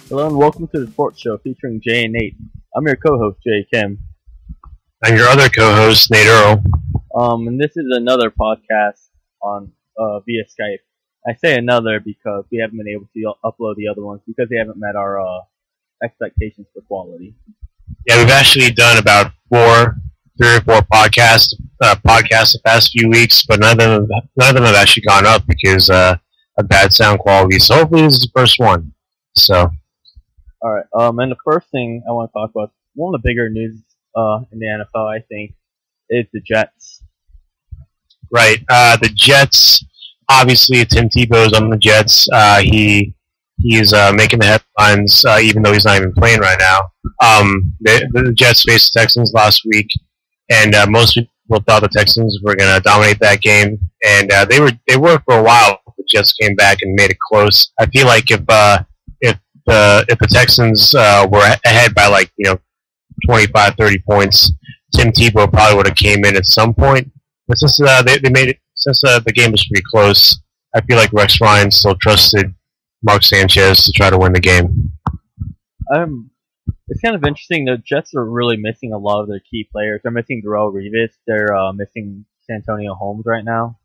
Hello and welcome to the sports show featuring Jay and Nate. I'm your co-host Jay Kim. I'm your other co-host, Nate Earl. And this is another podcast on via Skype. I say another because we haven't been able to upload the other ones because they haven't met our expectations for quality. Yeah, we've actually done about three or four podcasts the past few weeks, but none of them have actually gone up because of bad sound quality. So hopefully this is the first one. So. All right. And the first thing I want to talk about, one of the bigger news in the NFL, I think, is the Jets. Right. The Jets. Obviously, Tim Tebow's on the Jets. He's making the headlines, even though he's not even playing right now. The Jets faced the Texans last week, and most people thought the Texans were going to dominate that game, and they were for a while. The Jets came back and made it close. I feel like if the Texans were ahead by 25, 30 points, Tim Tebow probably would have came in at some point. But since they made it, since the game was pretty close, I feel like Rex Ryan still trusted Mark Sanchez to try to win the game. It's kind of interesting. The Jets are really missing a lot of their key players. They're missing Darrelle Revis. They're missing Santonio Holmes right now.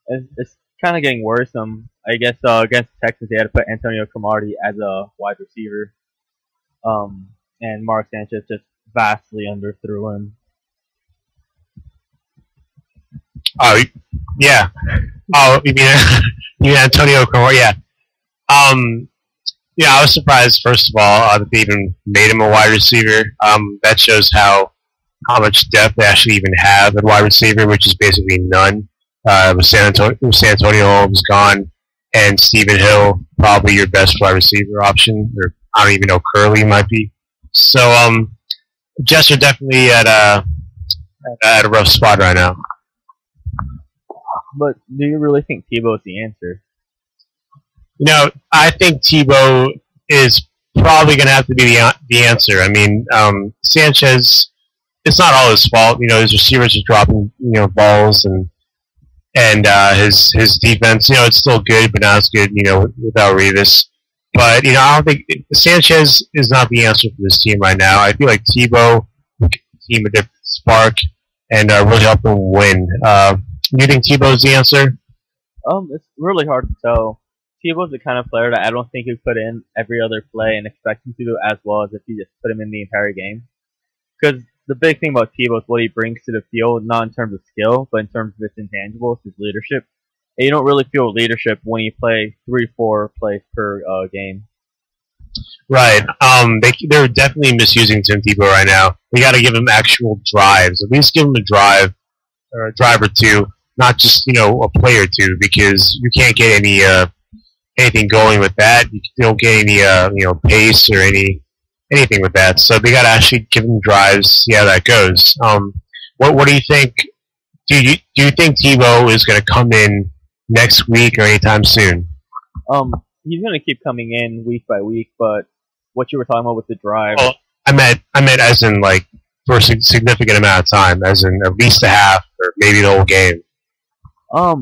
It's kind of getting worrisome. I guess against Texas, they had to put Antonio Cromartie as a wide receiver. And Mark Sanchez just vastly underthrew him. Oh, yeah. Oh, you mean Antonio Cromartie? Yeah. Yeah, I was surprised, first of all, that they even made him a wide receiver. That shows how much depth they actually even have at wide receiver, which is basically none. With San Antonio Holmes gone, and Stephen Hill, probably your best wide receiver option, or I don't even know, Curley might be. So, Jets are definitely at a rough spot right now. But do you really think Tebow is the answer? I think Tebow is probably going to have to be the answer. I mean, Sanchez, it's not all his fault. His receivers are dropping, balls, and his defense, it's still good, but not as good, without Revis. But, I don't think Sanchez is not the answer for this team right now. I feel like Tebow will give the team a different spark and really help them win. Do you think Tebow's the answer? It's really hard to tell. Tebow's the kind of player that I don't think you put in every other play and expect him to do as well as if you just put him in the entire game. Because the big thing about Tebow is what he brings to the field, not in terms of skill, but in terms of his intangibles, his leadership. And you don't really feel leadership when you play 3-4 plays per game. Right. They're definitely misusing Tim Tebow right now. We got to give him actual drives. At least give him a drive or or two, not just a play or two, because you can't get anything going with that. You don't get any pace or anything with that. So they got to actually give him drives. See how that goes. What do you think? Do you think Tebow is going to come in next week or anytime soon? He's going to keep coming in week by week, but what you were talking about with the drive. Well, I meant as in for a significant amount of time, as in at least a half or maybe the whole game. I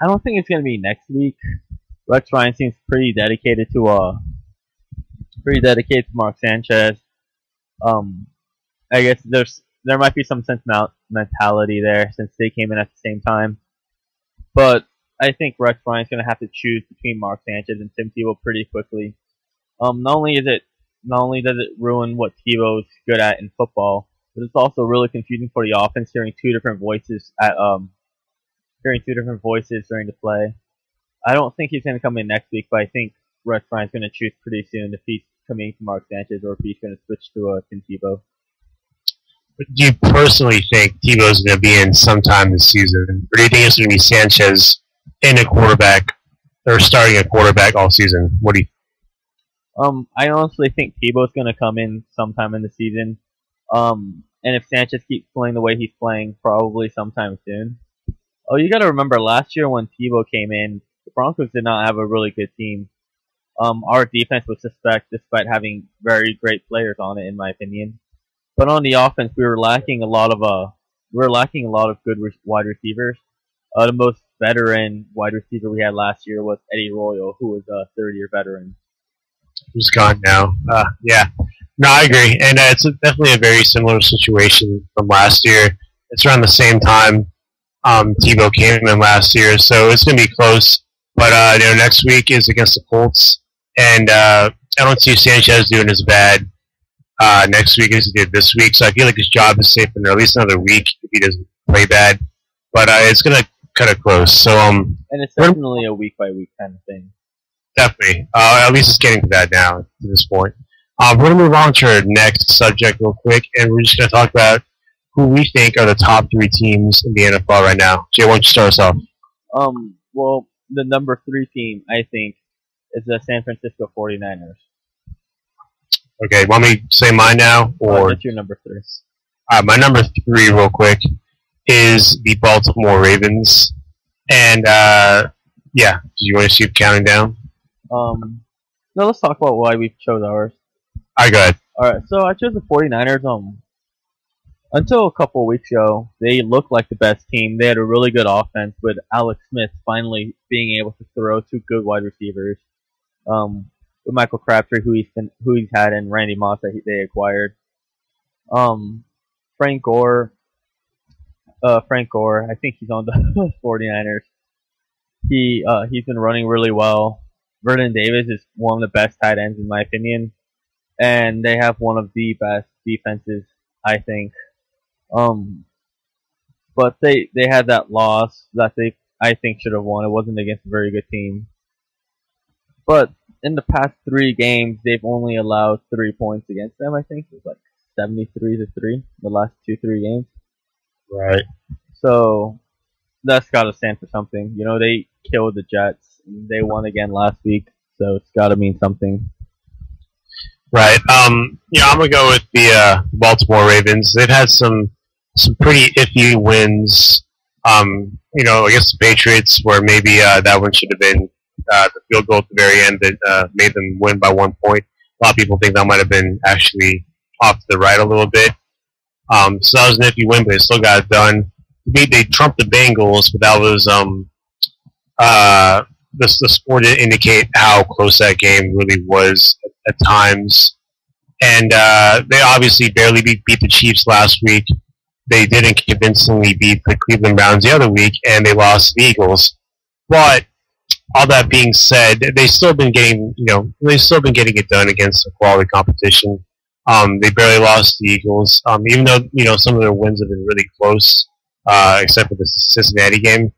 don't think it's going to be next week. Rex Ryan seems pretty dedicated to Mark Sanchez. I guess there might be some sentimentality there since they came in at the same time. But I think Rex Ryan's going to have to choose between Mark Sanchez and Tim Tebow pretty quickly. Not only does it ruin what Tebow's good at in football, but it's also really confusing for the offense hearing two different voices during the play. I don't think he's going to come in next week, but I think Rex Ryan's going to choose pretty soon if he's coming to Mark Sanchez or if he's going to switch to Tim Tebow. But do you personally think Tebow's going to be in sometime this season, or do you think it's going to be Sanchez in a quarterback or starting a quarterback all season? What do you? I honestly think Tebow's going to come in sometime in the season. And if Sanchez keeps playing the way he's playing, probably sometime soon. Oh, you got to remember last year when Tebow came in, the Broncos did not have a really good team. Our defense was suspect despite having very great players on it, in my opinion. But on the offense, we were lacking a lot of good wide receivers. The most veteran wide receiver we had last year was Eddie Royal, who was a third-year veteran. who's gone now. Yeah. No, I agree. And it's definitely a very similar situation from last year. It's around the same time Tebow came in last year, so it's going to be close. But next week is against the Colts, and I don't see Sanchez doing as bad next week as he did this week. So I feel like his job is safe for at least another week if he doesn't play bad. But it's going to cut it close. So and it's definitely a week by week kind of thing. Definitely. At least it's getting to that now to this point. We're going to move on to our next subject real quick, and we're just going to talk about who we think are the top 3 teams in the NFL right now. Jay, why don't you start us off? Well, the number 3 team, I think, is the San Francisco 49ers. Okay, want me to say mine now? Or what's your number 3? My number 3, real quick, is the Baltimore Ravens. And, yeah, do you want to keep counting down? No, let's talk about why we chose ours. All right, go ahead. Alright, so I chose the 49ers. Until a couple of weeks ago, they looked like the best team. They had a really good offense with Alex Smith finally being able to throw 2 good wide receivers. With Michael Crabtree, who he's had, and Randy Moss that they acquired. Frank Gore, I think he's on the 49ers. He's been running really well. Vernon Davis is one of the best tight ends in my opinion, and they have one of the best defenses, I think. But they had that loss that they, I think, should have won. It wasn't against a very good team. But in the past 3 games, they've only allowed 3 points against them. I think it was like 73-3 the last 2-3 games. Right. So that's got to stand for something. They killed the Jets. They won again last week, so it's got to mean something. Right. I'm gonna go with the Baltimore Ravens. They've had some pretty iffy wins. Against the Patriots, where maybe that one should have been the field goal at the very end that made them win by 1 point. A lot of people think that might have been actually off to the right a little bit. So that was an iffy win, but they still got it done. They trumped the Bengals, but that was the score didn't indicate how close that game really was at times. And they obviously barely beat the Chiefs last week. They didn't convincingly beat the Cleveland Browns the other week, and they lost to the Eagles. But all that being said, they've still been getting it done against a quality competition. They barely lost the Eagles, even though some of their wins have been really close, except for the Cincinnati game.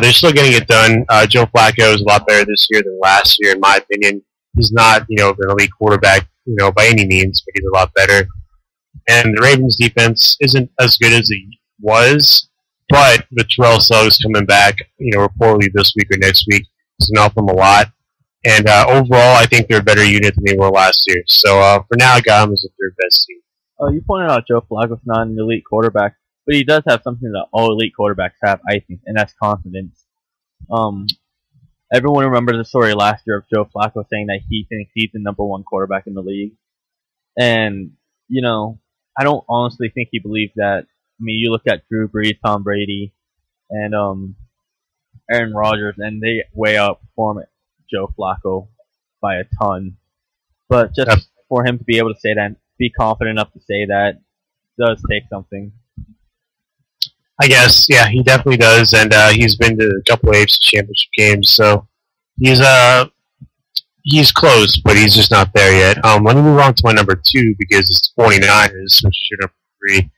They're still getting it done. Joe Flacco is a lot better this year than last year, in my opinion. He's not, an elite quarterback, by any means, but he's a lot better. And the Ravens' defense isn't as good as it was, but with Terrell Suggs coming back, reportedly this week or next week, it's going to help them a lot. And overall, I think they're a better unit than they were last year. So for now, I got them as the 3rd best team. You pointed out Joe Flacco's not an elite quarterback, but he does have something that all elite quarterbacks have, I think, and that's confidence. Everyone remembers the story last year of Joe Flacco saying that he thinks he's the number 1 quarterback in the league. And, I don't honestly think he believes that. I mean, you look at Drew Brees, Tom Brady, and Aaron Rodgers, and they way outperform Joe Flacco by a ton. But just for him to be able to say that, be confident enough to say that, does take something. I guess, yeah, he definitely does, and he's been to a couple of AFC Championship games, so he's close, but he's just not there yet. Let me move on to my number 2 because it's 49ers, which is your number 3.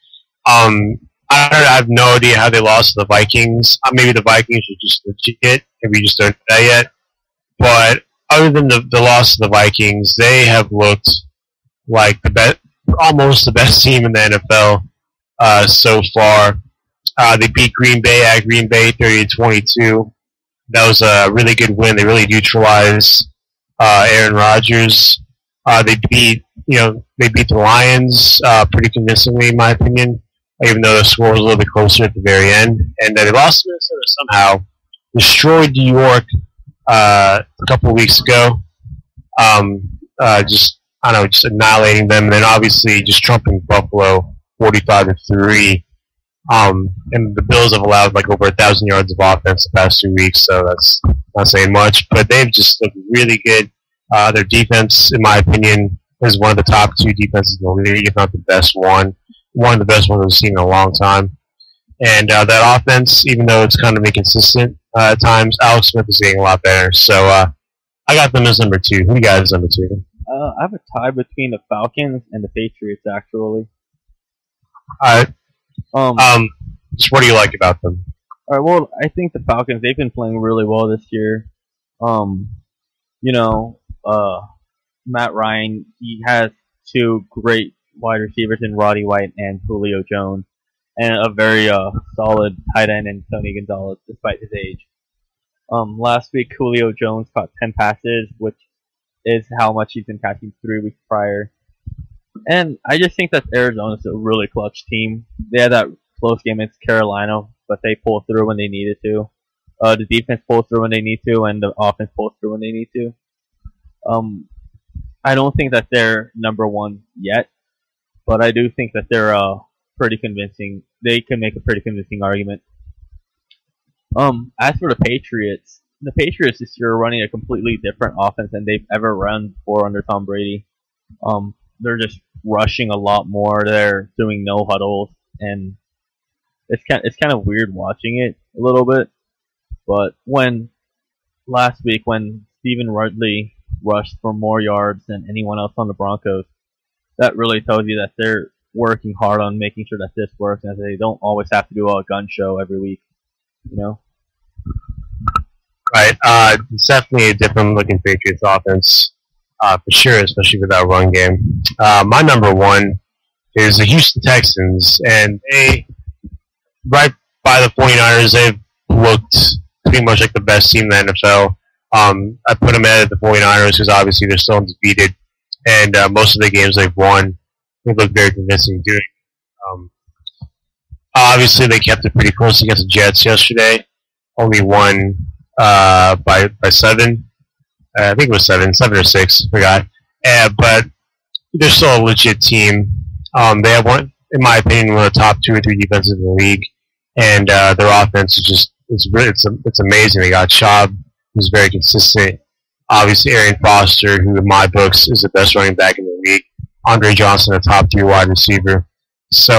I have no idea how they lost to the Vikings. Maybe the Vikings are just legit, and we just don't know that yet. But other than the loss to the Vikings, they have looked like almost the best team in the NFL so far. They beat Green Bay at Green Bay 30-22. That was a really good win. They really neutralized Aaron Rodgers. They beat the Lions pretty convincingly, in my opinion, even though the score was a little bit closer at the very end. And they lost to Minnesota somehow. Destroyed New York a couple of weeks ago. Just annihilating them, and then obviously just trumping Buffalo 45-3. And the Bills have allowed like over 1,000 yards of offense the past 2 weeks, so that's not saying much. But they've just looked really good. Their defense, in my opinion, is one of the top 2 defenses in the league, if not the best one. One of the best ones we've seen in a long time. And that offense, even though it's kind of inconsistent at times, Alex Smith is getting a lot better. So I got them as number 2. Who you guys as number 2? I have a tie between the Falcons and the Patriots, actually. All right. So what do you like about them? All right. Well, I think the Falcons, they've been playing really well this year. You know, Matt Ryan, he has 2 great wide receivers in Roddy White and Julio Jones, and a very solid tight end in Tony Gonzalez, despite his age. Last week, Julio Jones caught 10 passes, which is how much he's been catching 3 weeks prior. And I just think that Arizona's a really clutch team. They had that close game against Carolina, but they pulled through when they needed to. The defense pulls through when they need to, and the offense pulls through when they need to. I don't think that they're number 1 yet, but I do think that they're pretty convincing. They can make a pretty convincing argument. As for the Patriots this year are running a completely different offense than they've ever run before under Tom Brady. They're just rushing a lot more. They're doing no huddles, and it's kind of weird watching it a little bit. But last week when Stephen Rudley rushed for more yards than anyone else on the Broncos, that really tells you that they're working hard on making sure that this works, and that they don't always have to do a gun show every week. You know? Right. It's definitely a different looking Patriots offense, for sure, especially with that run game. My number 1 is the Houston Texans, and right by the 49ers, they've looked pretty much like the best team in the NFL. I put them ahead of the 49ers because obviously they're still undefeated, and most of the games they've won, they look very convincing doing. Obviously, they kept it pretty close against the Jets yesterday. Only won by 7. I think it was 7 or 6. Forgot. But they're still a legit team. They have one, in my opinion, one of the top 2 or 3 defenses in the league, and their offense is just it's amazing. They got Schaub, who's very consistent. Obviously, Arian Foster, who in my books is the best running back in the league. Andre Johnson, a top 3 wide receiver. So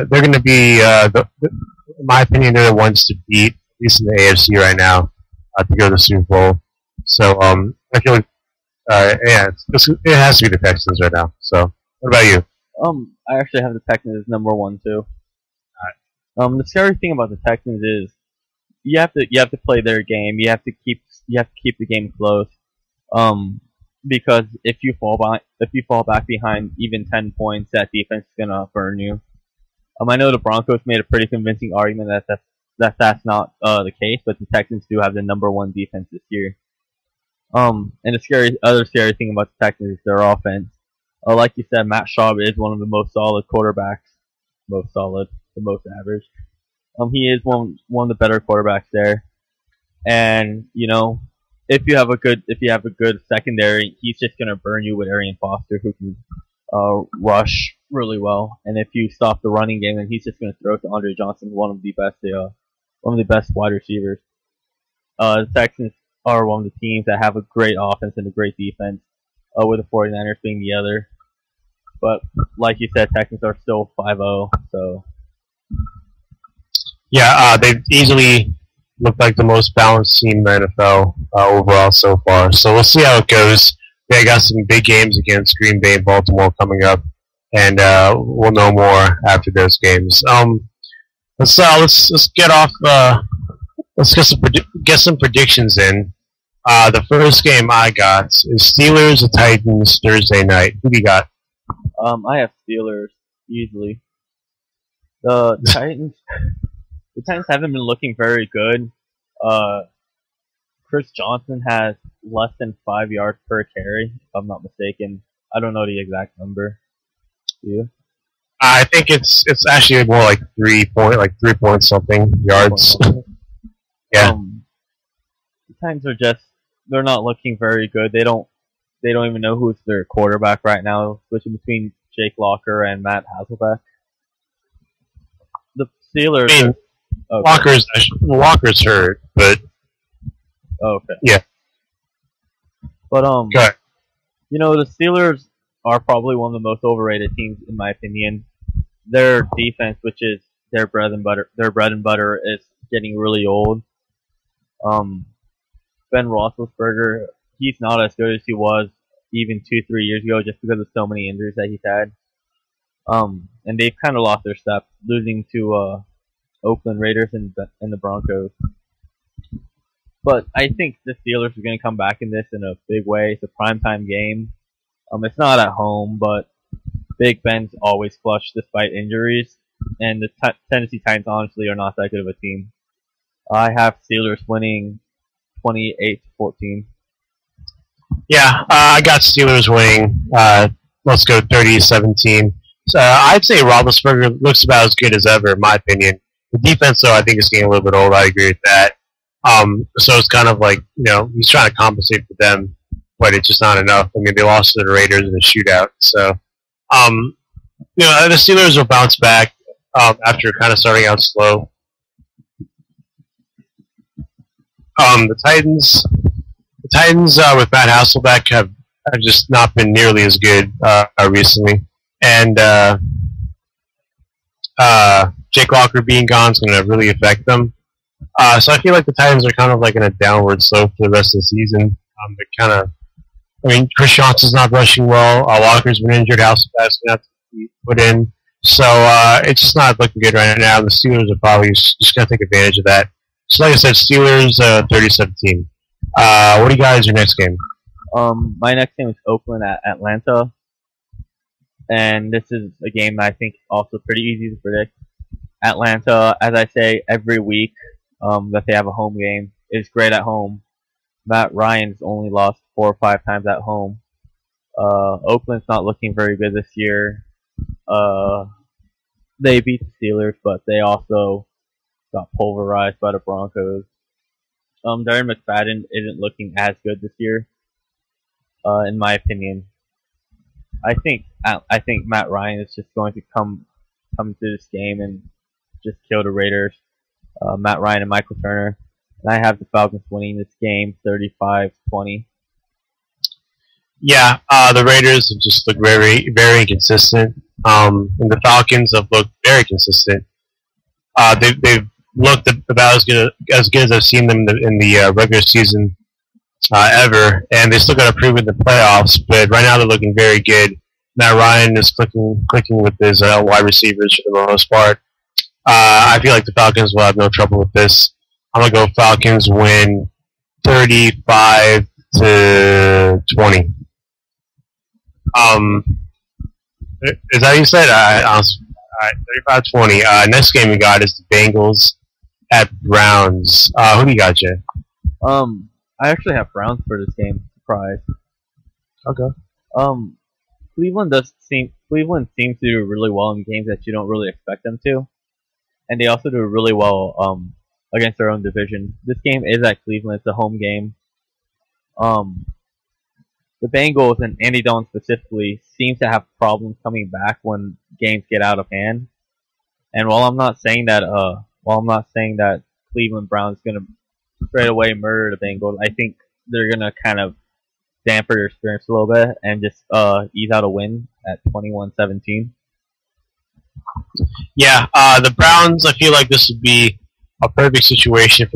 they're going to be, in my opinion, they're the ones to beat, at least in the AFC right now, to go to the Super Bowl. So I feel like, it has to be the Texans right now. So what about you? I actually have the Texans as number 1 too. The scary thing about the Texans is you have to play their game. You have to keep the game close. Because if you fall back behind even 10 points, that defense is gonna burn you. I know the Broncos made a pretty convincing argument that's not the case, but the Texans do have the number 1 defense this year. And the other scary thing about the Texans is their offense. Like you said, Matt Schaub is one of the most solid quarterbacks. Most solid, the most average. He is one of the better quarterbacks there. And if you have a good secondary, he's just gonna burn you with Arian Foster, who can rush really well. And if you stop the running game, then he's just gonna throw it to Andre Johnson, one of the best wide receivers. The Texans are one of the teams that have a great offense and a great defense, with the 49ers being the other. But like you said, Texans are still 5-0, so. Yeah, they've easily looked like the most balanced team in the NFL overall so far. So we'll see how it goes. They got some big games against Green Bay and Baltimore coming up, and we'll know more after those games. Let's get off. Let's get some predictions in. The first game I got is Steelers and Titans Thursday night. Who do you got? I have Steelers easily. The Titans. The Titans haven't been looking very good. Chris Johnson has less than 5 yards per carry, if I'm not mistaken. I don't know the exact number. Do you? I think it's actually more like 3 point something yards. Yeah. The Titans are they're not looking very good. They don't even know who's their quarterback right now, switching between Jake Locker and Matt Hasselbeck. The Steelers. I mean, okay. Walker's hurt, but Okay. yeah. But okay. The Steelers are probably one of the most overrated teams in my opinion. Their defense, which is their bread and butter, is getting really old. Um, Ben Roethlisberger, he's not as good as he was even 2, 3 years ago, just because of so many injuries that he's had. And they've kind of lost their step, losing to Oakland Raiders and the Broncos. But I think the Steelers are going to come back in this in a big way. It's a primetime game. It's not at home, but Big Ben's always clutch despite injuries. And the Tennessee Titans honestly are not that good of a team. I have Steelers winning 28-14. Yeah, I got Steelers winning. Let's go 30-17. So I'd say Roethlisberger looks about as good as ever, in my opinion. The defense, though, I think is getting a little bit old. I agree with that. So it's kind of like, he's trying to compensate for them, but it's just not enough. I mean, they lost to the Raiders in a shootout. So, the Steelers will bounce back after kind of starting out slow. The Titans with Matt Hasselbeck have just not been nearly as good recently. And Jake Locker being gone is going to really affect them. So I feel like the Titans are kind of like in a downward slope for the rest of the season. Chris Johnson's not rushing well. Walker's been injured. Hasselbeck's going to have to be put in. So it's just not looking good right now. The Steelers are probably just going to take advantage of that. So like I said, Steelers 30-17. What do you guys your next game? My next game is Oakland at Atlanta. And this is a game that I think is also pretty easy to predict. Atlanta, as I say every week that they have a home game, is great at home. Matt Ryan's only lost 4 or 5 times at home. Oakland's not looking very good this year. They beat the Steelers, but they also got pulverized by the Broncos. Darren McFadden isn't looking as good this year, in my opinion. I think Matt Ryan is just going to come to this game and just kill the Raiders. Matt Ryan and Michael Turner. And I have the Falcons winning this game 35-20. Yeah, the Raiders have just looked very, very inconsistent. And the Falcons have looked very consistent. They've looked about as good as I've seen them in the regular season ever, and they still got to prove it in the playoffs. But right now they're looking very good. Matt Ryan is clicking with his wide receivers for the most part. I feel like the Falcons will have no trouble with this. I'm gonna go Falcons win 35-20. Is that what you said? 35-20. Next game we got is the Bengals at Browns. Who do you got, Jay? I actually have Browns for this game. Surprise. Okay. Cleveland seems to do really well in games that you don't really expect them to, and they also do really well against their own division. This game is at Cleveland. It's a home game. The Bengals and Andy Dalton specifically seem to have problems coming back when games get out of hand. And while I'm not saying that Cleveland Browns is going to straight away murder the Bengals, I think they're going to kind of damper their experience a little bit and just ease out a win at 21-17. Yeah, the Browns, I feel like this would be a perfect situation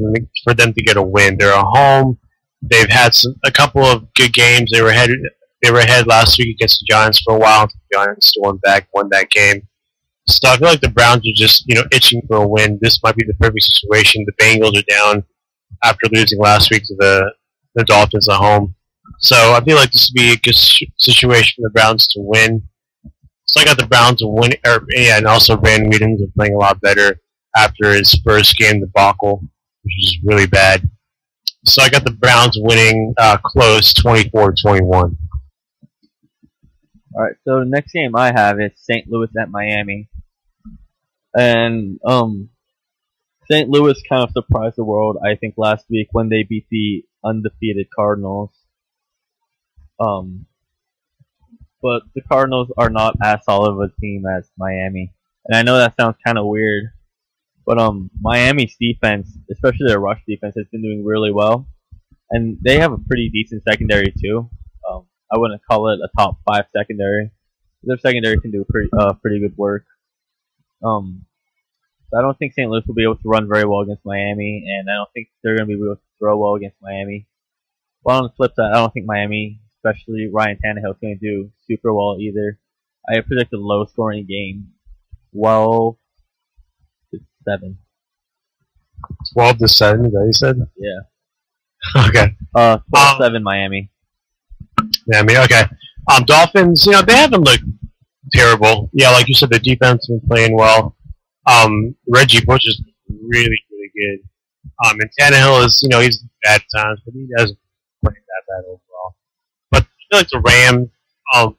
for them to get a win. They're at home. They've had a couple of good games. They were ahead last week against the Giants for a while. The Giants won that game. So I feel like the Browns are just itching for a win. This might be the perfect situation. The Bengals are down after losing last week to the Dolphins at home. So I feel like this would be a good situation for the Browns to win. So I got the Browns to win, and also Brandon Weedens is playing a lot better after his first game debacle, which is really bad. So I got the Browns winning close, 24-21. Alright, so the next game I have is St. Louis at Miami. And St. Louis kind of surprised the world, I think, last week when they beat the undefeated Cardinals. But the Cardinals are not as solid of a team as Miami. And I know that sounds kind of weird, but Miami's defense, especially their rush defense, has been doing really well. And they have a pretty decent secondary too. I wouldn't call it a top 5 secondary. Their secondary can do pretty good work. So I don't think St. Louis will be able to run very well against Miami, and I don't think they're going to be able to throw well against Miami. But on the flip side, I don't think Miami, especially Ryan Tannehill, is going to do super well either. I predict a low-scoring game, 12-7. 12-7, is that what you said? Yeah. Okay. 12-7 Miami. Yeah, I mean, okay. Dolphins, they haven't looked terrible. Yeah, like you said, the defense has been playing well. Reggie Bush is really, really good. And Tannehill is, he's bad at times, but he doesn't play that bad overall. But I feel like the Rams, are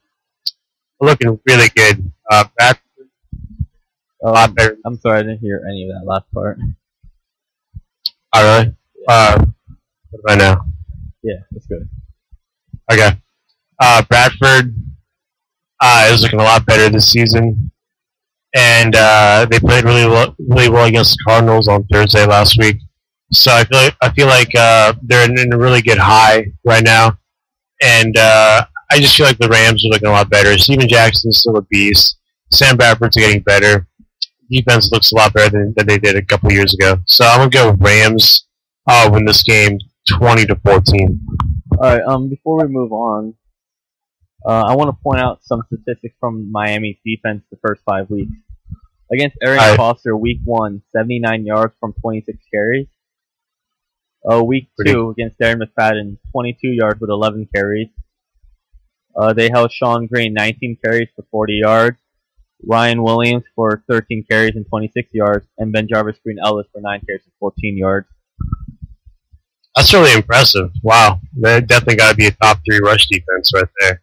looking really good. Back a lot better. I'm sorry, I didn't hear any of that last part. Oh, really? What about now? Yeah, that's good. Okay. Bradford is looking a lot better this season. And they played really well against the Cardinals on Thursday last week. So I feel like they're in a really good high right now. And I just feel like the Rams are looking a lot better. Steven Jackson's still a beast. Sam Bradford's getting better. Defense looks a lot better than they did a couple years ago. So I'm gonna go Rams win this game 20-14. All right. Before we move on, I want to point out some statistics from Miami's defense the first 5 weeks. Against Arian Foster, week 1, 79 yards from 26 carries. Week 2 against Darren McFadden, 22 yards with 11 carries. They held Sean Green 19 carries for 40 yards. Ryan Williams for 13 carries and 26 yards. And Ben Jarvis Green Ellis for 9 carries and 14 yards. That's really impressive. Wow. That definitely got to be a top 3 rush defense right there.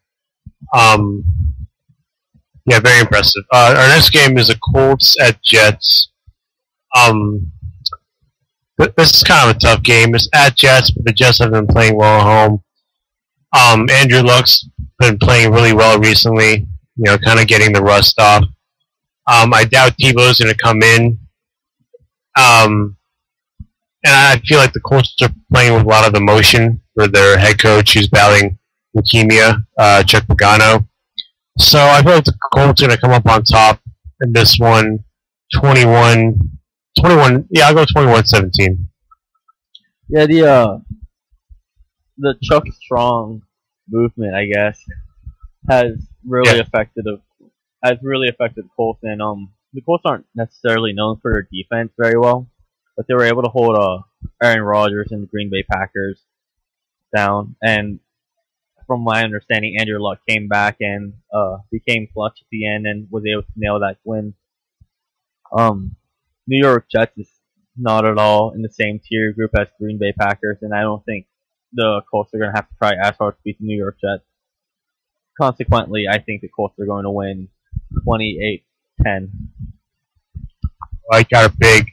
Yeah, very impressive. Our next game is the Colts at Jets. This is kind of a tough game. It's at Jets, but the Jets have been playing well at home. Andrew Luck's been playing really well recently, kind of getting the rust off. I doubt Tebow's going to come in. And I feel like the Colts are playing with a lot of emotion for their head coach who's battling leukemia, Chuck Pagano. So I feel like the Colts are going to come up on top in this one, 21. Yeah, I'll go 21-17. Yeah, the Chuck Strong movement, I guess, has really affected the Colts, and the Colts aren't necessarily known for their defense very well, but they were able to hold Aaron Rodgers and the Green Bay Packers down, and from my understanding, Andrew Luck came back and became clutch at the end and was able to nail that win. New York Jets is not at all in the same tier group as Green Bay Packers, and I don't think the Colts are going to have to try as hard to beat the New York Jets. Consequently, I think the Colts are going to win 28-10. I got a big.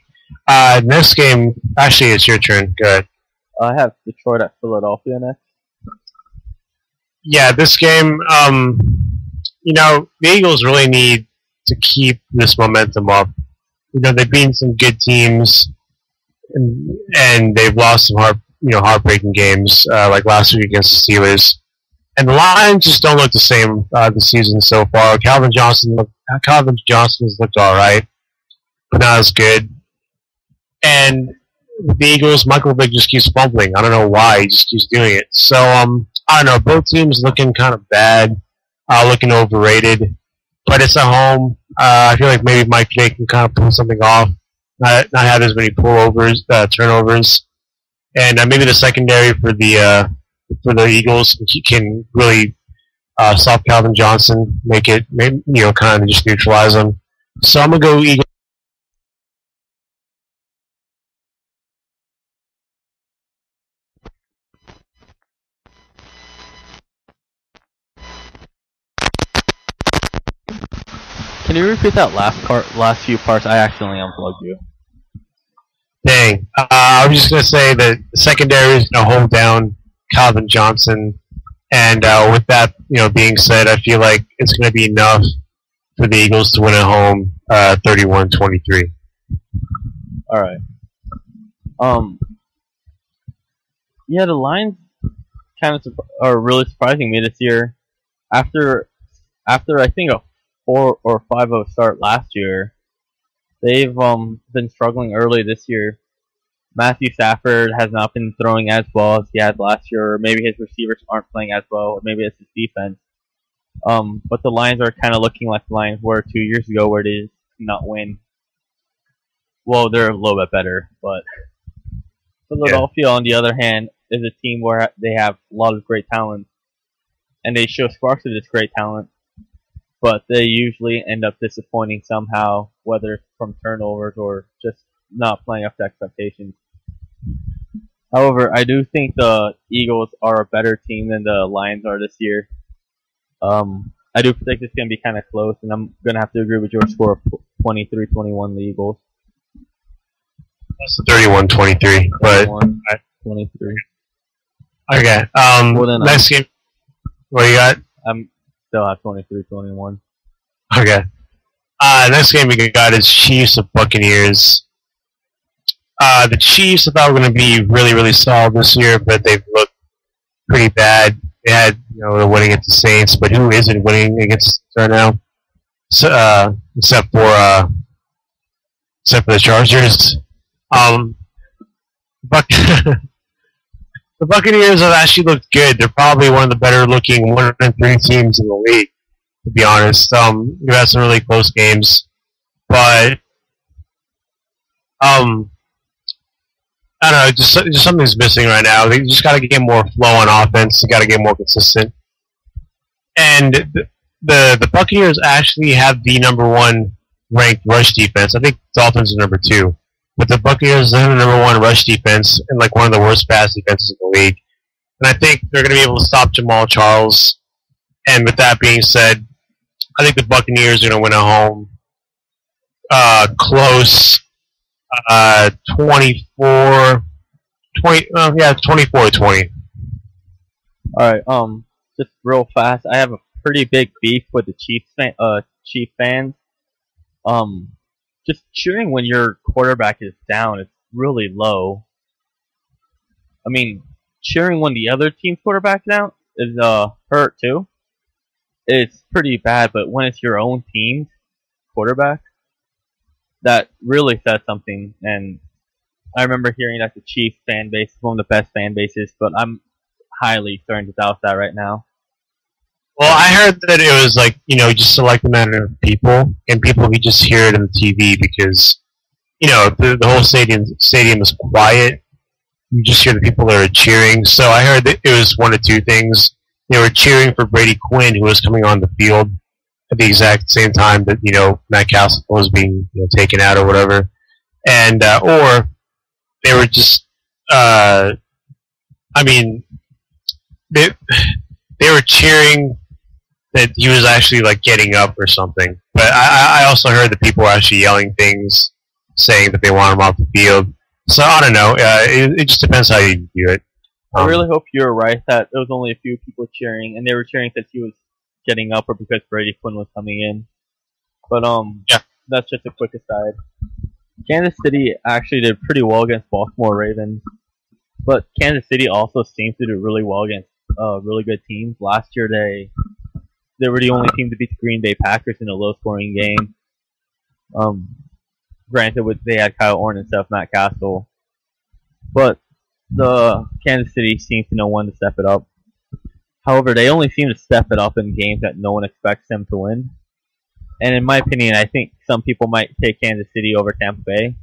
Next game, actually, it's your turn. Good. I have Detroit at Philadelphia next. Yeah, this game, the Eagles really need to keep this momentum up. They've beaten some good teams, and they've lost some heartbreaking games, like last week against the Steelers. And the Lions just don't look the same this season so far. Calvin Johnson's looked all right, but not as good. And the Eagles, Michael Vick just keeps fumbling. I don't know why. He just keeps doing it. So, I don't know. Both teams looking kind of bad, looking overrated. But it's at home. I feel like maybe Mike Vick can kind of pull something off, not have as many turnovers. And maybe the secondary for the Eagles can really stop Calvin Johnson, kind of just neutralize him. So I'm going to go Eagles. Can you repeat that last few parts? I accidentally unplugged you. Dang. I was just going to say that the secondary is going to hold down Calvin Johnson. And with that being said, I feel like it's going to be enough for the Eagles to win at home 31-23. All right. Yeah, the Lions kind of are really surprising me this year. After I think a 4 or 5-0 start last year, they've been struggling early this year. Matthew Stafford has not been throwing as well as he had last year, or maybe his receivers aren't playing as well, or maybe it's his defense. But the Lions are kind of looking like the Lions were 2 years ago, where they did not win. Well, they're a little bit better, but Philadelphia, on the other hand, is a team where they have a lot of great talent, and they show sparks of this great talent, but they usually end up disappointing somehow, whether it's from turnovers or just not playing up to expectations. However, I do think the Eagles are a better team than the Lions are this year. I do predict it's going to be kind of close, and I'm going to have to agree with your score of 23-21, the Eagles. That's 31-23, but 23. Okay. Next game. What you got? I'm still at 23-21. Okay. Next game we got is Chiefs of Buccaneers. The Chiefs I thought were going to be really, really solid this year, but they've looked pretty bad. They had, they're winning against the Saints, but who isn't winning against right now? So, except for the Chargers. The Buccaneers have actually looked good. They're probably one of the better looking 1-3 teams in the league, to be honest. They've had some really close games, but I don't know, just something's missing right now. They just got to get more flow on offense. They got to get more consistent. And the Buccaneers actually have the #1 ranked rush defense. I think Dolphins are #2. But the Buccaneers have the #1 rush defense and like one of the worst pass defenses in the league. And I think they're going to be able to stop Jamal Charles. And with that being said, I think the Buccaneers are going to win at home. Close. 24-20. Alright, just real fast, I have a pretty big beef with the Chief fans. Just cheering when your quarterback is down is really low. I mean, cheering when the other team's quarterback down is hurt too. It's pretty bad, but when it's your own team's quarterback, that really says something. And I remember hearing that the Chiefs fan base is one of the best fan bases, but I'm highly starting to doubt that right now. Well, I heard that it was like, just select amount of people, and people could just hear it on the TV because, the whole stadium is quiet. You just hear the people that are cheering. So I heard that it was one of two things. They were cheering for Brady Quinn, who was coming on the field at the exact same time that, Matt Castle was being taken out or whatever. And, or they were just, they were cheering that he was actually like getting up or something. But I also heard that people were actually yelling things, saying that they want him off the field. So I don't know. It just depends how you view it. I really hope you're right that there was only a few people cheering, and they were cheering because he was getting up or because Brady Quinn was coming in. But yeah, that's just a quick aside. Kansas City actually did pretty well against Baltimore Ravens, but Kansas City also seems to do really well against really good teams. Last year they were the only team to beat the Green Bay Packers in a low-scoring game. Granted, they had Kyle Orton instead of Matt Castle, but the Kansas City seems to know when to step it up. However, they only seem to step it up in games that no one expects them to win. And in my opinion, I think some people might take Kansas City over Tampa Bay.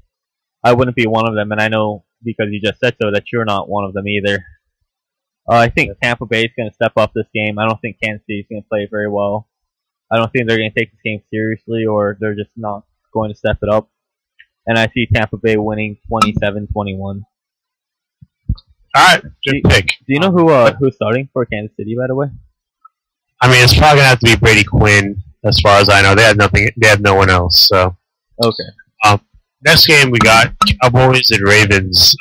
I wouldn't be one of them, and I know because you just said so that you're not one of them either. I think Tampa Bay is going to step up this game. I don't think Kansas City is going to play very well. I don't think they're going to take this game seriously, or they're just not going to step it up. And I see Tampa Bay winning 27-21. Alright, good pick. Do you know who's starting for Kansas City, by the way? I mean, it's probably gonna have to be Brady Quinn, as far as I know. They have nothing. They have no one else. So okay. Next game we got Cowboys and Ravens.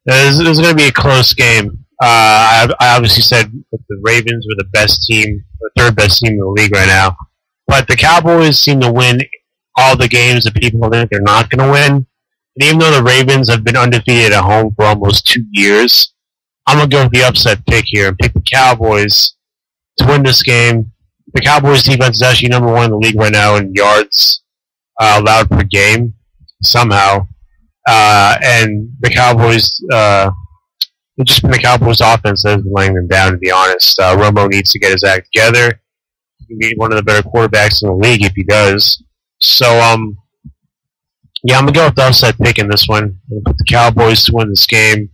This is gonna be a close game. I obviously said that the Ravens were the best team, the third best team in the league right now, but the Cowboys seem to win all the games that people think they're not gonna win. And even though the Ravens have been undefeated at home for almost 2 years, I'm gonna go with the upset pick here and pick the Cowboys to win this game. The Cowboys defense is actually number one in the league right now in yards allowed per game somehow, and the Cowboys. It's just been the Cowboys offense that has been laying them down. To be honest, Romo needs to get his act together. He can be one of the better quarterbacks in the league if he does. So yeah, I'm gonna go with the upset pick in this one. I'm gonna put the Cowboys to win this game.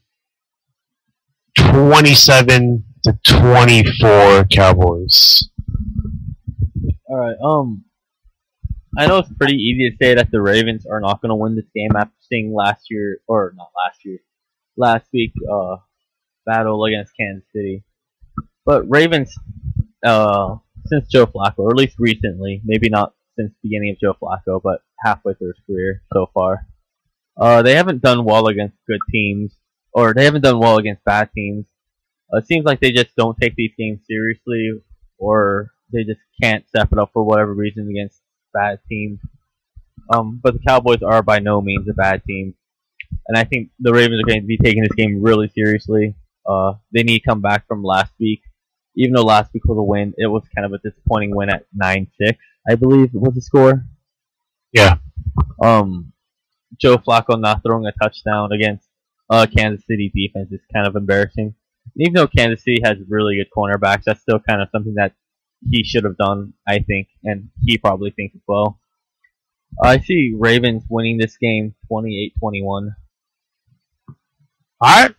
27-24 Cowboys. All right. I know it's pretty easy to say that the Ravens are not going to win this game after seeing last week battle against Kansas City. But Ravens, since Joe Flacco, or at least recently, maybe not since the beginning of Joe Flacco, but halfway through his career so far, they haven't done well against good teams, or they haven't done well against bad teams. It seems like they just don't take these games seriously, or they just can't step it up for whatever reason against bad teams. But the Cowboys are by no means a bad team, and I think the Ravens are going to be taking this game really seriously. They need to come back from last week. Even though last week was a win, it was kind of a disappointing win at 9-6, I believe was the score. Yeah. Joe Flacco not throwing a touchdown against Kansas City defense is kind of embarrassing. Even though Kansas City has really good cornerbacks, that's still kind of something that he should have done, I think, and he probably thinks as well. I see Ravens winning this game 28-21. Alright.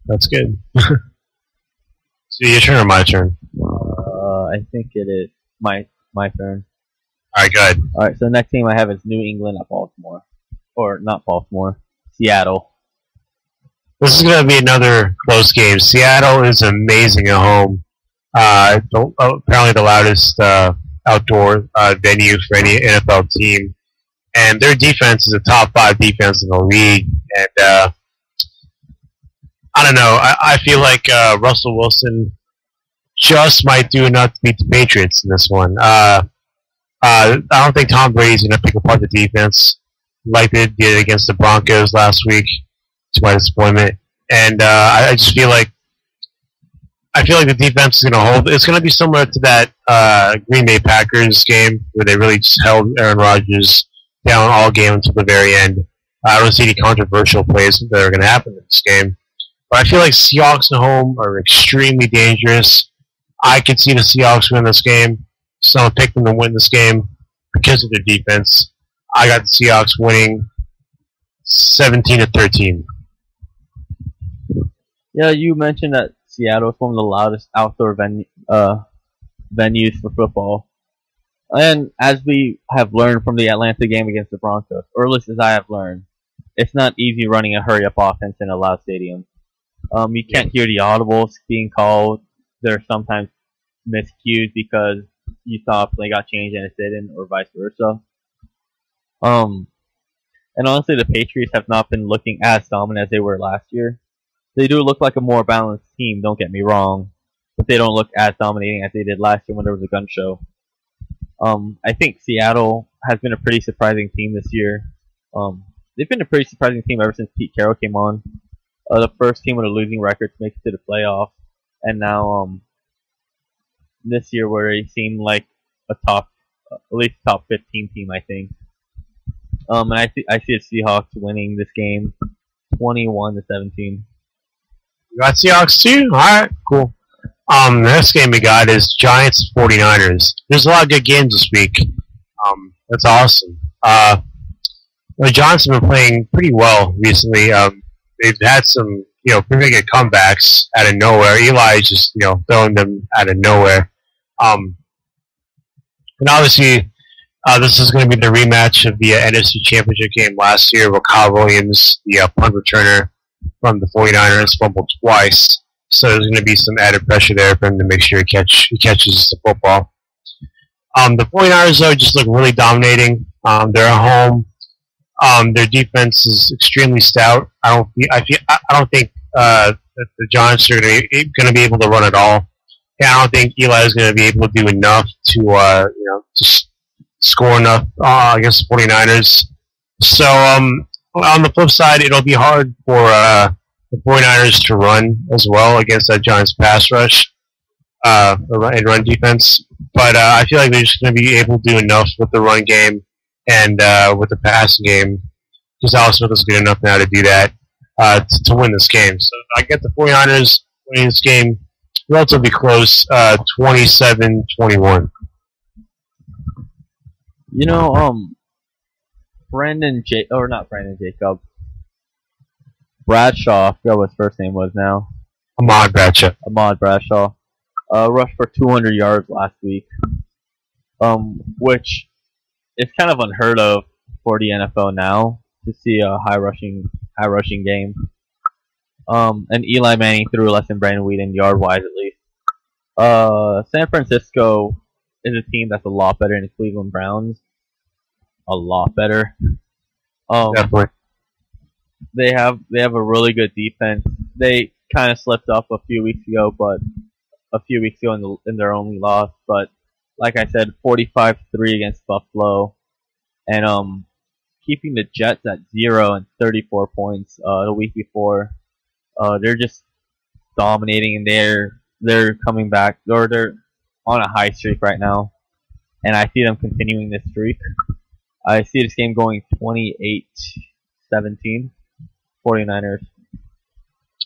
That's good. So your turn or my turn? I think it is my turn. Alright, good. Alright, so the next game I have is New England at Baltimore. Or not Baltimore, Seattle. This is going to be another close game. Seattle is amazing at home. Apparently the loudest outdoor venue for any NFL team. And their defense is a top 5 defense in the league. And I don't know. I feel like Russell Wilson just might do enough to beat the Patriots in this one. I don't think Tom Brady's going to pick apart the defense like they did against the Broncos last week, to my disappointment. And I just feel like the defense is going to hold. It's going to be similar to that Green Bay Packers game where they really just held Aaron Rodgers down all game until the very end. I don't see any controversial plays that are going to happen in this game. But I feel like Seahawks at home are extremely dangerous. I could see the Seahawks win this game, so I'm picking them to win this game because of their defense. I got the Seahawks winning 17-13. Yeah, you mentioned that Seattle is one of the loudest outdoor venues for football. And as we have learned from the Atlanta game against the Broncos, or at least as I have learned, it's not easy running a hurry-up offense in a loud stadium. You can't hear the audibles being called. They're sometimes miscued because you saw a play got changed and it didn't, or vice versa. And honestly, the Patriots have not been looking as dominant as they were last year. They do look like a more balanced team, don't get me wrong, but they don't look as dominating as they did last year when there was a gun show. I think Seattle has been a pretty surprising team this year. They've been a pretty surprising team ever since Pete Carroll came on. The first team with a losing record to make it to the playoffs, and now this year where they seem like a at least top 15 team, I think. And I see the Seahawks winning this game 21-17. You got Seahawks too? Alright, cool. The next game we got is Giants 49ers. There's a lot of good games this week. That's awesome. The Giants have been playing pretty well recently. They've had some, pretty good comebacks out of nowhere. Eli is just, throwing them out of nowhere. And obviously, this is going to be the rematch of the NFC Championship game last year where Kyle Williams, the punt returner from the 49ers, fumbled twice. So there's going to be some added pressure there for him to make sure he catches the football. The 49ers, though, just look really dominating. They're at home. Their defense is extremely stout. I don't think that the Giants are going to be able to run at all. And I don't think Eli is going to be able to do enough to score enough against the 49ers. So on the flip side, it'll be hard for the 49ers to run as well against that Giants pass rush and run defense. But I feel like they're just going to be able to do enough with the run game and with the passing game, because Alex Smith is good enough now to do that to win this game. So I get the 49ers winning this game relatively close, 27-21. You know, Jacob. Bradshaw, I forgot what his first name was now. Ahmad Bradshaw. Rushed for 200 yards last week. Which is kind of unheard of for the NFL now, to see a high rushing game. And Eli Manning threw less than Brandon Whedon yard wise at least. San Francisco is a team that's a lot better than the Cleveland Browns. A lot better. Definitely. They have a really good defense. They kind of slipped up a few weeks ago in their only loss. But like I said, 45-3 against Buffalo, and keeping the Jets at 0 and 34 points the week before. They're just dominating, and they're coming back, or they're on a high streak right now, and I see them continuing this streak. I see this game going 28-17, 49ers.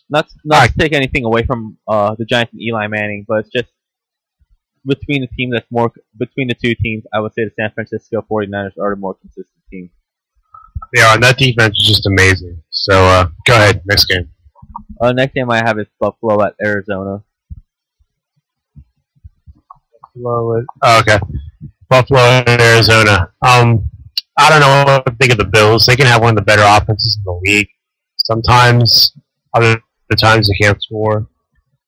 Not to take anything away from the Giants and Eli Manning, but it's just between the two teams, I would say the San Francisco 49ers are the more consistent team. They are, and that defense is just amazing. So go ahead, next game. Next game I have is Buffalo at Arizona. Okay. Buffalo and Arizona. I don't know what to think of the Bills. They can have one of the better offenses in the league. Sometimes, other times they can't score.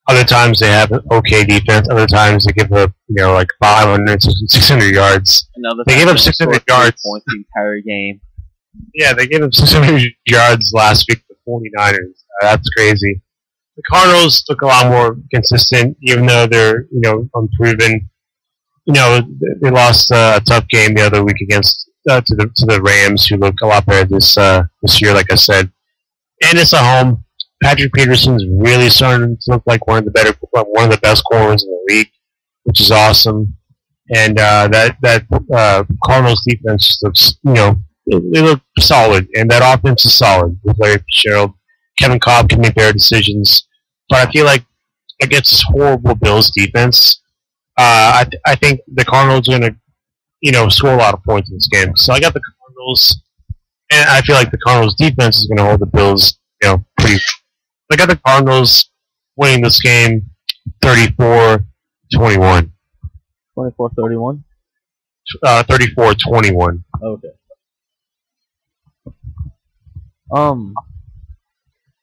Other times they have an okay defense. Other times they give up, like 500, 600 yards. They gave up 600 yards points the entire game. Yeah, they gave up 600 yards last week to the 49ers. That's crazy. The Cardinals look a lot more consistent, even though they're, unproven. They lost a tough game the other week against to the Rams, who look a lot better this year, like I said. And it's at home. Patrick Peterson's really starting to look like one of the best corners in the league, which is awesome. And that Cardinals defense looks, they look solid, and that offense is solid with Larry Fitzgerald. Kevin Cobb can make their decisions, but I feel like against this horrible Bills defense, I think the Cardinals are going to, score a lot of points in this game. So I got the Cardinals, and I feel like the Cardinals defense is going to hold the Bills, pretty. I got the Cardinals winning this game 34-21. 24-31? 34-21. Okay.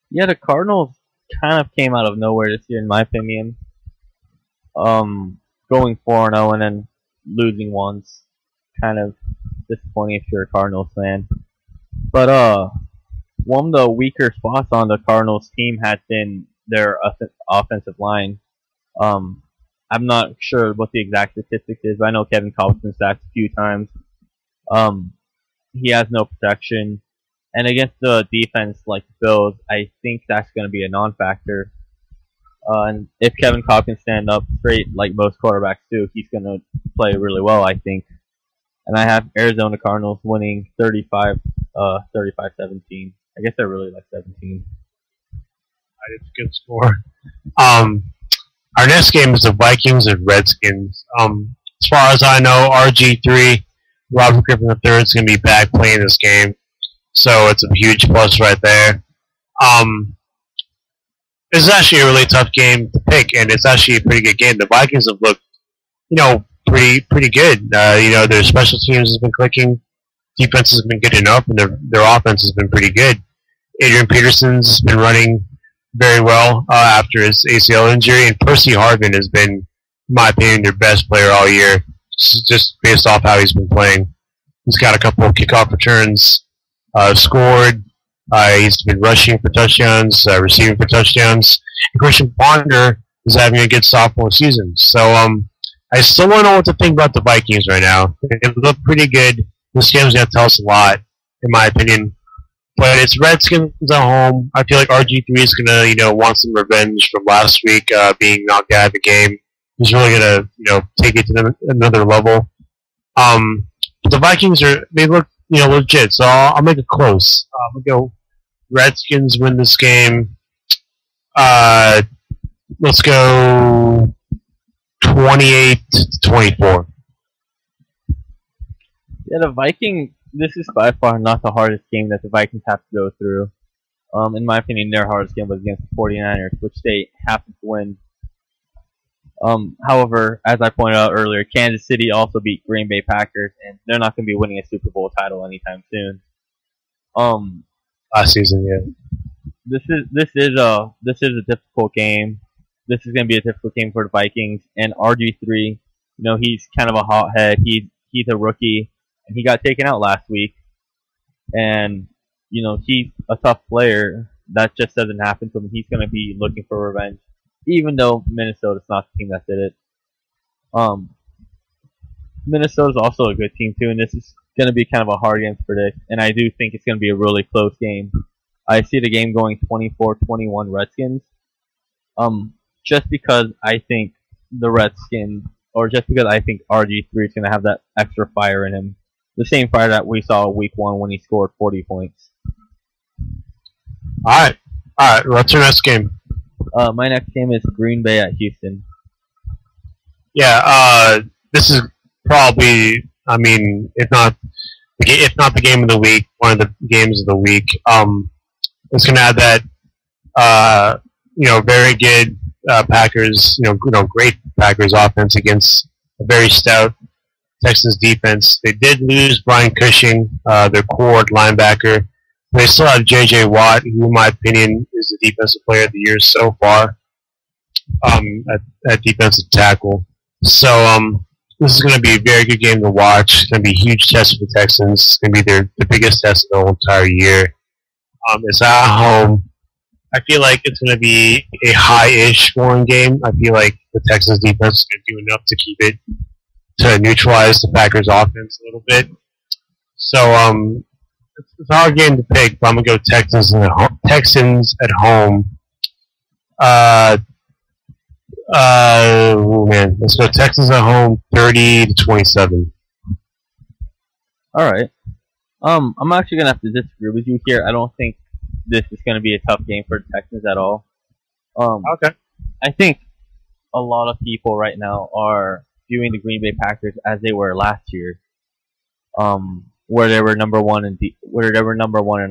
Yeah, the Cardinals kind of came out of nowhere this year, in my opinion. Going 4-0 and then losing once, kind of disappointing if you're a Cardinals fan. But one of the weaker spots on the Cardinals team has been their offensive line. I'm not sure what the exact statistics is, but I know Kevin Cobb's been sacked a few times. He has no protection. And against the defense like the Bills, I think that's going to be a non-factor. And if Kevin Cobb can stand up straight like most quarterbacks do, he's going to play really well, I think. And I have Arizona Cardinals winning 35-17. I guess they're really like 17. It's a good score. Our next game is the Vikings and Redskins. As far as I know, RG3, Robert Griffin III, is going to be back playing this game. So it's a huge plus right there. This is actually a really tough game to pick, and it's actually a pretty good game. The Vikings have looked, pretty good. Their special teams has been clicking. Defense has been good enough, and their offense has been pretty good. Adrian Peterson's been running very well after his ACL injury, and Percy Harvin has been, in my opinion, their best player all year, just based off how he's been playing. He's got a couple of kickoff returns, scored. He's been rushing for touchdowns, receiving for touchdowns. And Christian Ponder is having a good sophomore season. So I still don't know what to think about the Vikings right now. They look pretty good. This game's going to tell us a lot, in my opinion. But it's Redskins at home. I feel like RG3 is gonna, want some revenge from last week, being knocked out of the game. He's really gonna, take it to another level. The Vikings they look, legit. So I'll make it close. We'll go Redskins win this game. Let's go 28-24. Yeah, the Vikings. This is by far not the hardest game that the Vikings have to go through. In my opinion, their hardest game was against the 49ers, which they happened to win. However, as I pointed out earlier, Kansas City also beat Green Bay Packers, and they're not going to be winning a Super Bowl title anytime soon. Last season, yeah. This is a difficult game. This is going to be a difficult game for the Vikings, and RG3. He's kind of a hothead. He's a rookie, and he got taken out last week. And he's a tough player. That just doesn't happen to him. He's going to be looking for revenge, even though Minnesota's not the team that did it. Minnesota's also a good team too, and this is going to be kind of a hard game to predict. And I do think it's going to be a really close game. I see the game going 24-21 Redskins. Just because I think the Redskins, or just because I think RG3 is going to have that extra fire in him. The same fire that we saw week 1 when he scored 40 points. Alright. What's your next game? My next game is Green Bay at Houston. Yeah, this is probably, if not the game of the week, one of the games of the week. It's going to have that, very good Packers, great Packers offense against a very stout Texans defense. They did lose Brian Cushing, their core linebacker. They still have J.J. Watt, who, in my opinion, is the defensive player of the year so far at defensive tackle. So this is going to be a very good game to watch. It's going to be a huge test for the Texans. It's going to be the biggest test of the whole entire year. It's at home. I feel like it's going to be a high-ish scoring game. I feel like the Texans defense is going to do enough to keep it, to neutralize the Packers offense a little bit. So it's a hard game to pick, but I'm going to go Texans at home. Man. Let's go Texans at home 30-27. All right. I'm actually going to have to disagree with you here. I don't think this is going to be a tough game for the Texans at all. Okay. I think a lot of people right now are viewing the Green Bay Packers as they were last year, where they were number one in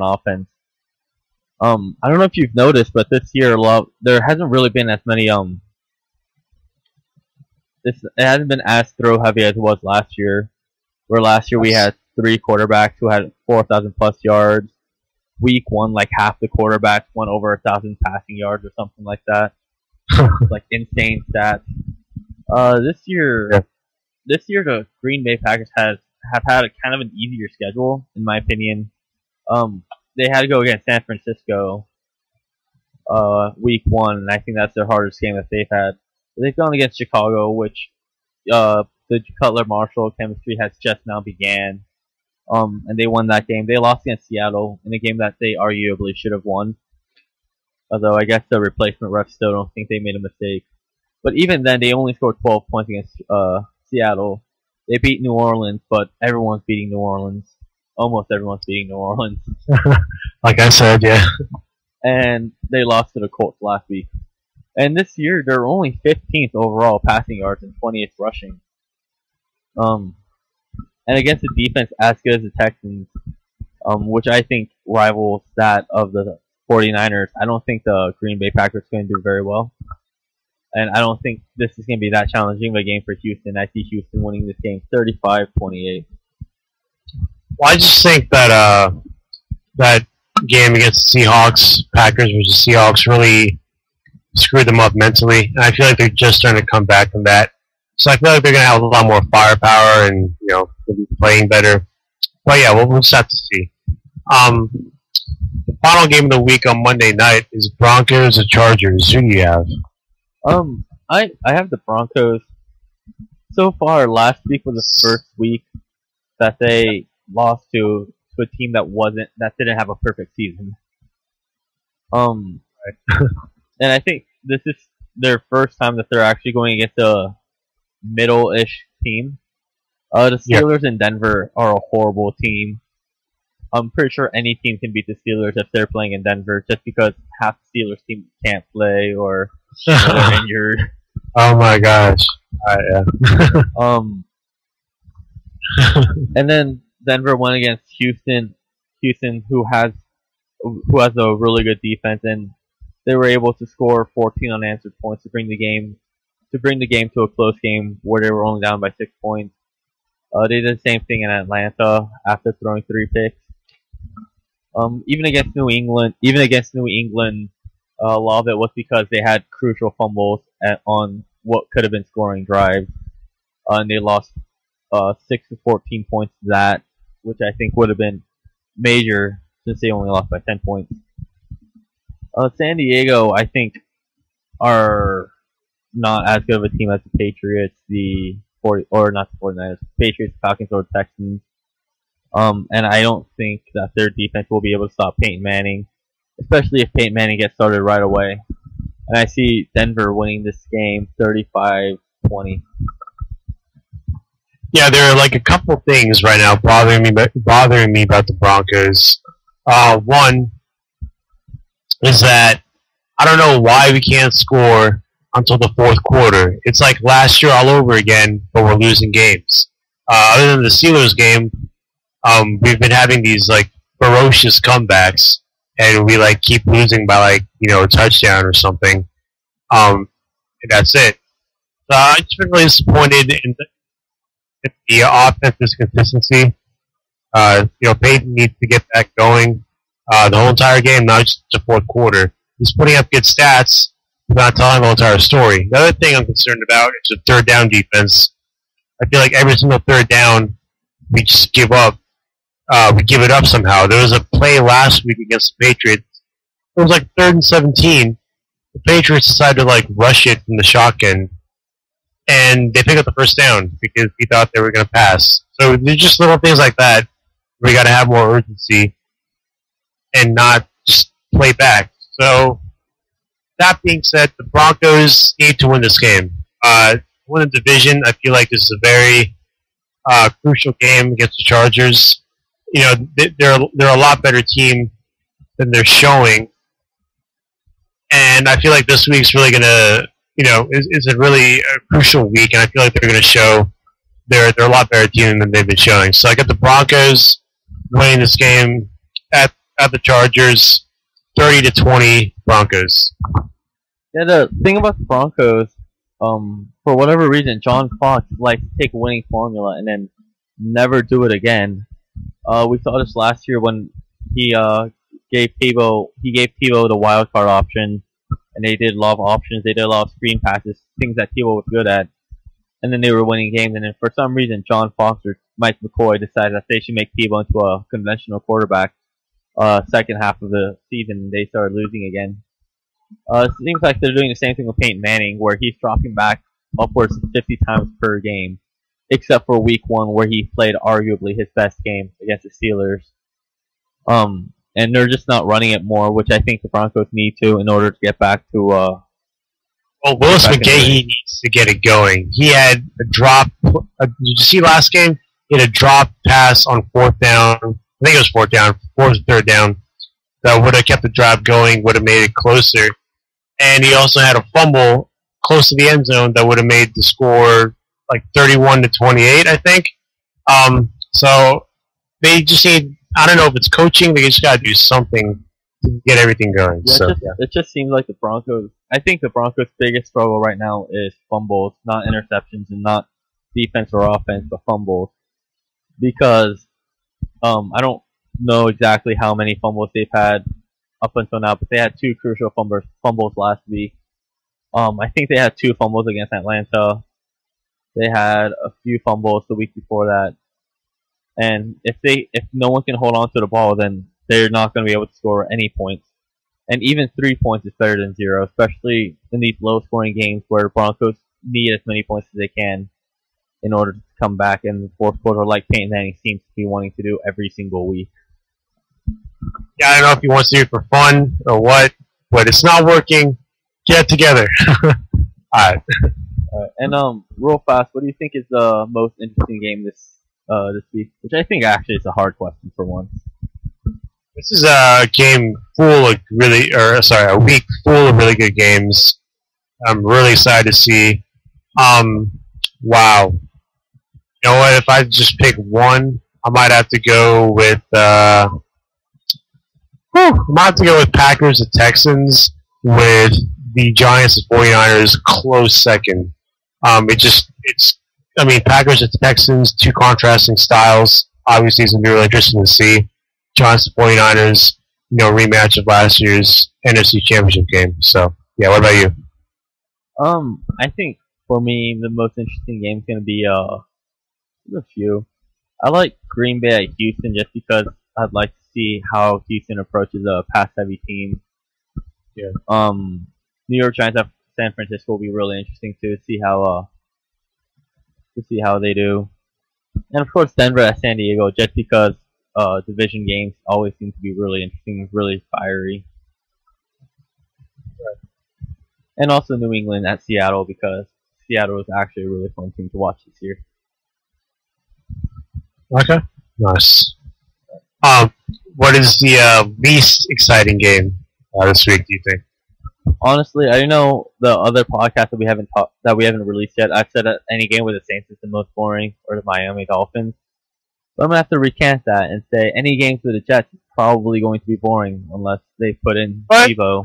offense. I don't know if you've noticed, but this year, there hasn't really been as many. It hasn't been as throw heavy as it was last year. Where last year we had 3 quarterbacks who had 4,000 plus yards. Week 1, like half the quarterbacks went over 1,000 passing yards or something like that. Like insane stats. This year the Green Bay Packers have had a kind of an easier schedule, in my opinion. They had to go against San Francisco week 1, and I think that's their hardest game that they've had. They've gone against Chicago, which the Cutler-Marshall chemistry has just now began. And they won that game. They lost against Seattle in a game that they arguably should have won. Although I guess the replacement refs still don't think they made a mistake. But even then, they only scored 12 points against Seattle. They beat New Orleans, but everyone's beating New Orleans. Almost everyone's beating New Orleans. Like I said, yeah. And they lost to the Colts last week. And this year, they're only 15th overall passing yards and 20th rushing. And against a defense as good as the Texans, which I think rivals that of the 49ers, I don't think the Green Bay Packers are going to do very well. And I don't think this is going to be that challenging of a game for Houston. I see Houston winning this game 35-28. Well, I just think that that game against the Seahawks, Packers versus Seahawks, really screwed them up mentally. And I feel like they're just starting to come back from that. So I feel like they're going to have a lot more firepower and, they'll be playing better. But yeah, we'll just have to see. The final game of the week on Monday night is Broncos and Chargers. Who do you have? I have the Broncos. So far, last week was the first week that they lost to to a team that didn't have a perfect season. Um, and I think this is their first time that they're actually going against a middle-ish team. The Yeah. Steelers in Denver are a horrible team. I'm pretty sure any team can beat the Steelers if they're playing in Denver, just because half the Steelers team can't play or they're injured. Oh my gosh. Yeah. And then Denver went against Houston. Houston, who has a really good defense, and they were able to score 14 unanswered points to bring the game to a close game where they were only down by 6 points. They did the same thing in Atlanta after throwing 3 picks. Even against New England, a lot of it was because they had crucial fumbles on what could have been scoring drives, and they lost 6 to 14 points to that, which I think would have been major since they only lost by 10 points. San Diego, I think, are not as good of a team as the Patriots, not the 49ers, Patriots, Falcons, or Texans. And I don't think that their defense will be able to stop Peyton Manning, especially if Peyton Manning gets started right away. And I see Denver winning this game 35-20. Yeah, there are like a couple things right now bothering me about the Broncos. One is that I don't know why we can't score until the fourth quarter. It's like last year all over again, but we're losing games. Other than the Steelers game, we've been having these like ferocious comebacks, and we like keep losing by like a touchdown or something. And that's it. So I've just been really disappointed in the offense's consistency. Peyton needs to get that going the whole entire game, not just the fourth quarter. He's putting up good stats, but not telling the entire story. The other thing I'm concerned about is the third down defense. I feel like every single third down, we just give up. We give it up somehow. There was a play last week against the Patriots. It was like 3rd and 17. The Patriots decided to like rush it from the shotgun, and they picked up the first down because he thought they were going to pass. So there's just little things like that where you got to have more urgency and not just play back. So that being said, the Broncos need to win this game. Win the division. I feel like this is a very crucial game against the Chargers. They're a lot better team than they're showing, and I feel like this week's really gonna, is a really crucial week, and I feel like they're gonna show they're a lot better team than they've been showing. So I got the Broncos winning this game at the Chargers, 30-20 Broncos. Yeah, the thing about the Broncos, for whatever reason, John Fox likes to take a winning formula and then never do it again. We saw this last year when he gave Tebow the wild card option, and they did a lot of options. They did a lot of screen passes, things that Tebow was good at, and then they were winning games. And then for some reason, John Fox or Mike McCoy decided that they should make Tebow into a conventional quarterback. Second half of the season, they started losing again. It seems like they're doing the same thing with Peyton Manning, where he's dropping back upwards of 50 times per game, except for week 1 where he played arguably his best game against the Steelers. And they're just not running it more, which I think the Broncos need to in order to get back to. Well, Willis McGahee needs to get it going. He had a drop. Did you see last game? He had a drop pass on 4th down. I think it was 4th down, 4th or 3rd down. That would have kept the drive going, would have made it closer. And he also had a fumble close to the end zone that would have made the score like 31-28, I think. So they just need, I don't know if it's coaching, they just got to do something to get everything going. Yeah, so it just seems like the Broncos. I think the Broncos' biggest struggle right now is fumbles, not interceptions, and not defense or offense, but fumbles. Because I don't know exactly how many fumbles they've had up until now, but they had 2 crucial fumbles last week. I think they had 2 fumbles against Atlanta. They had a few fumbles the week before that. And if no one can hold on to the ball, then they're not going to be able to score any points. And even 3 points is better than 0, especially in these low-scoring games where Broncos need as many points as they can in order to come back in the fourth quarter, like Peyton Manning seems to be wanting to do every single week. Yeah, I don't know if he wants to do it for fun or what, but it's not working. Get it together. Alright. And real fast, what do you think is the most interesting game this week? Which I think actually is a hard question for once. This is a game full of a week full of really good games. I'm really excited to see. Wow. You know what? If I just pick one, I might have to go with. I might have to go with Packers and Texans, with the Giants and 49ers close second. Packers and Texans, two contrasting styles. Obviously, it's going to be really interesting to see. Giants and 49ers, rematch of last year's NFC Championship game. So, yeah, what about you? I think for me the most interesting game is going to be there's a few. I like Green Bay at Houston just because I'd like to see how Houston approaches a pass-heavy team. Yeah. New York Giants at San Francisco will be really interesting to see how they do, and of course Denver at San Diego just because division games always seem to be really interesting, really fiery. And also New England at Seattle because Seattle is actually a really fun team to watch this year. Okay. Nice. What is the least exciting game this week, do you think? Honestly, I know the other podcast that we haven't released yet. I've said that any game with the Saints is the most boring, or the Miami Dolphins. But I'm gonna have to recant that and say any games with the Jets is probably going to be boring unless they put in Tebow.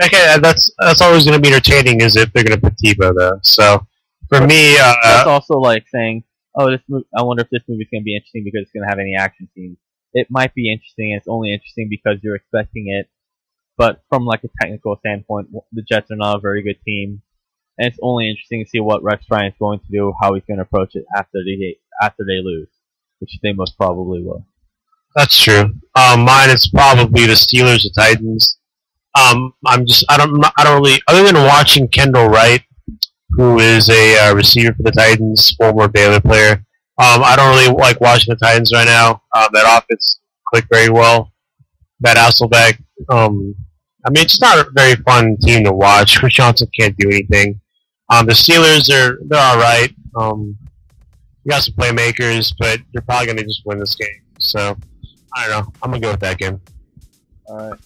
Okay, that's always going to be entertaining, is if they're going to put Tebow though. So for me, that's also like saying, "Oh, I wonder if this movie's going to be interesting because it's going to have any action scenes." It might be interesting, and it's only interesting because you're expecting it. But from like a technical standpoint, the Jets are not a very good team, and it's only interesting to see what Rex Ryan is going to do, how he's going to approach it after they lose, which they most probably will. That's true. Mine is probably the Steelers or Titans. I don't really, other than watching Kendall Wright, who is a receiver for the Titans, former Baylor player. I don't really like watching the Titans right now. That offense clicked very well. That Hasselbeck, it's not a very fun team to watch. Chris Johnson can't do anything. The Steelers they're all right. You got some playmakers, but they're probably gonna just win this game. So I don't know. I'm gonna go with that game. All right.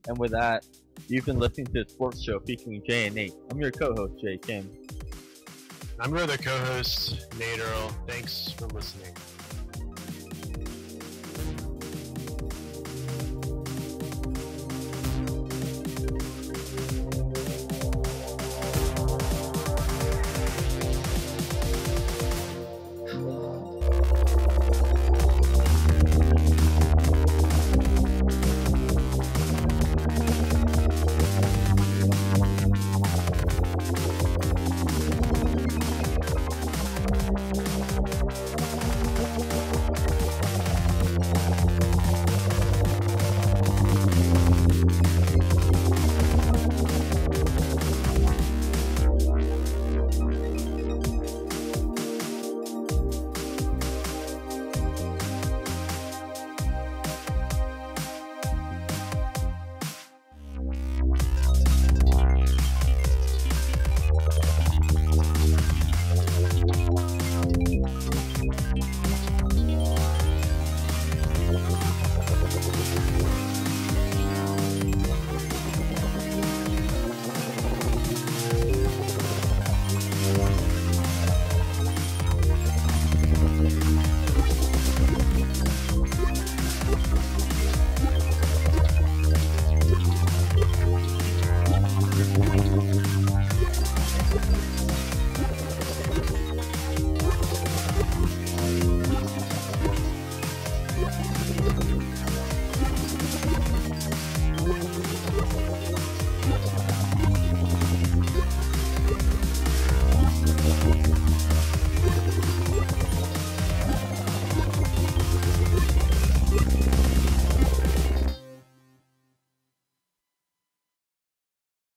And with that, you've been listening to the Sports Show featuring Jay and Nate. I'm your co-host, Jay Kim. I'm your other co-host, Nate Earl. Thanks for listening.